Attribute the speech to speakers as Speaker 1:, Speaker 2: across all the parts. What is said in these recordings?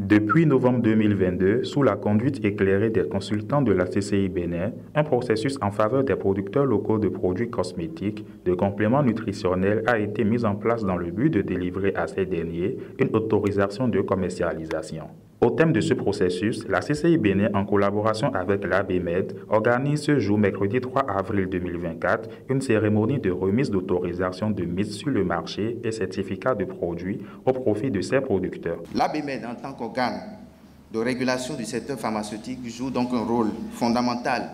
Speaker 1: Depuis novembre 2022, sous la conduite éclairée des consultants de la CCI Bénin, un processus en faveur des producteurs locaux de produits cosmétiques, de compléments nutritionnels a été mis en place dans le but de délivrer à ces derniers une autorisation de commercialisation. Au thème de ce processus, la CCI Bénin, en collaboration avec l'ABMED, organise ce jour, mercredi 3 avril 2024, une cérémonie de remise d'autorisation de mise sur le marché et certificat de produits au profit de ces producteurs.
Speaker 2: L'ABMED, en tant qu'organe de régulation du secteur pharmaceutique, joue donc un rôle fondamental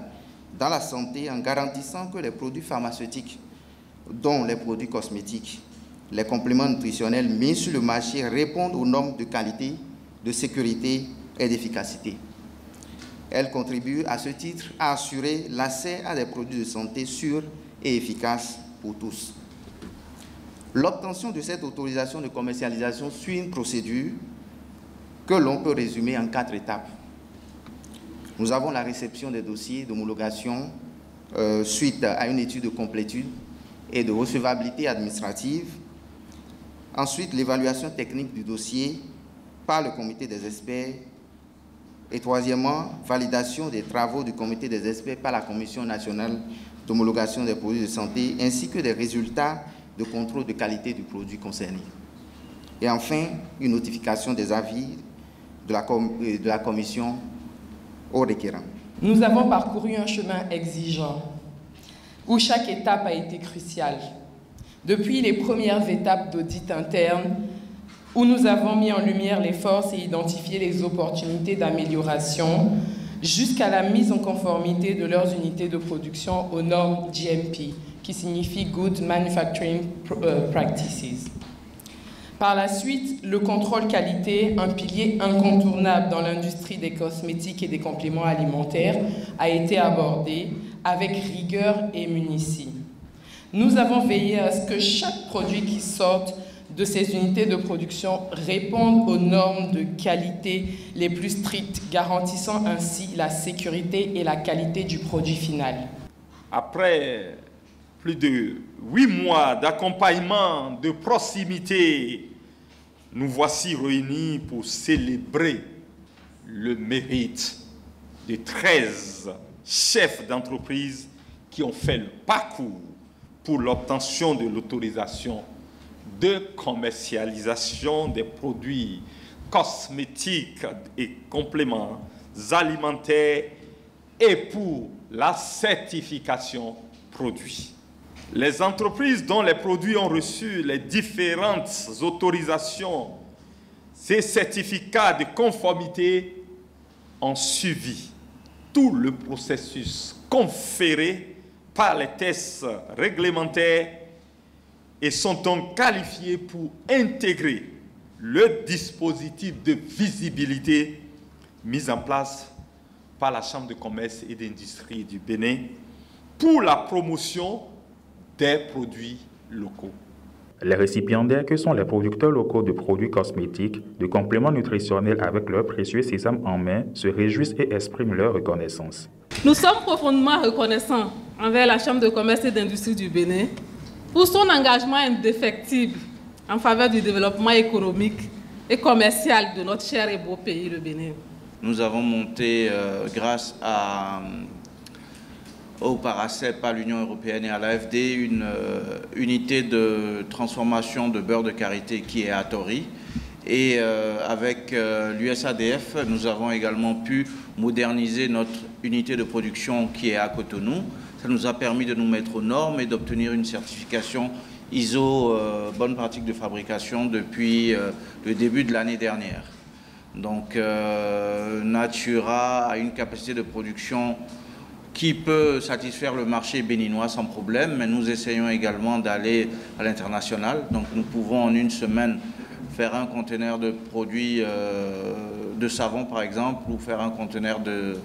Speaker 2: dans la santé en garantissant que les produits pharmaceutiques, dont les produits cosmétiques, les compléments nutritionnels mis sur le marché répondent aux normes de qualité, de sécurité et d'efficacité. Elle contribue à ce titre à assurer l'accès à des produits de santé sûrs et efficaces pour tous. L'obtention de cette autorisation de commercialisation suit une procédure que l'on peut résumer en 4 étapes. Nous avons la réception des dossiers d'homologation suite à une étude de complétude et de recevabilité administrative. Ensuite, l'évaluation technique du dossier par le comité des experts. Et troisièmement, validation des travaux du comité des experts par la Commission nationale d'homologation des produits de santé, ainsi que des résultats de contrôle de qualité du produit concerné. Et enfin, une notification des avis de la Commission aux requérants.
Speaker 3: Nous avons parcouru un chemin exigeant, où chaque étape a été cruciale. Depuis les premières étapes d'audit interne, où nous avons mis en lumière les forces et identifié les opportunités d'amélioration, jusqu'à la mise en conformité de leurs unités de production aux normes GMP, qui signifie Good Manufacturing Practices. Par la suite, le contrôle qualité, un pilier incontournable dans l'industrie des cosmétiques et des compléments alimentaires, a été abordé avec rigueur et munitie. Nous avons veillé à ce que chaque produit qui sorte de ces unités de production répondent aux normes de qualité les plus strictes, garantissant ainsi la sécurité et la qualité du produit final.
Speaker 4: Après plus de 8 mois d'accompagnement de proximité, nous voici réunis pour célébrer le mérite de 13 chefs d'entreprise qui ont fait le parcours pour l'obtention de l'autorisation de commercialisation des produits cosmétiques et compléments alimentaires et pour la certification produits. Les entreprises dont les produits ont reçu les différentes autorisations, ces certificats de conformité ont suivi tout le processus conféré par les tests réglementaires et sont donc qualifiés pour intégrer le dispositif de visibilité mis en place par la Chambre de commerce et d'industrie du Bénin pour la promotion des produits locaux.
Speaker 1: Les récipiendaires que sont les producteurs locaux de produits cosmétiques, de compléments nutritionnels avec leur précieux sésame en main, se réjouissent et expriment leur reconnaissance.
Speaker 5: Nous sommes profondément reconnaissants envers la Chambre de commerce et d'industrie du Bénin pour son engagement indéfectible en faveur du développement économique et commercial de notre cher et beau pays, le Bénin.
Speaker 6: Nous avons monté, grâce au Paracep, à l'Union européenne et à l'AFD, une unité de transformation de beurre de karité qui est à Tori. Et avec l'USADF, nous avons également pu moderniser notre unité de production qui est à Cotonou. Ça nous a permis de nous mettre aux normes et d'obtenir une certification ISO bonne pratique de fabrication depuis le début de l'année dernière. Donc Natura a une capacité de production qui peut satisfaire le marché béninois sans problème, mais nous essayons également d'aller à l'international. Donc nous pouvons en une semaine faire un conteneur de produits de savon par exemple, ou faire un conteneur de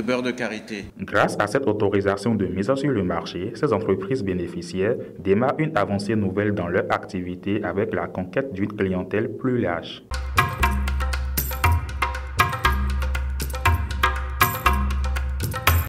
Speaker 6: beurre de karité.
Speaker 1: Grâce à cette autorisation de mise sur le marché, ces entreprises bénéficiaires démarrent une avancée nouvelle dans leur activité avec la conquête d'une clientèle plus large.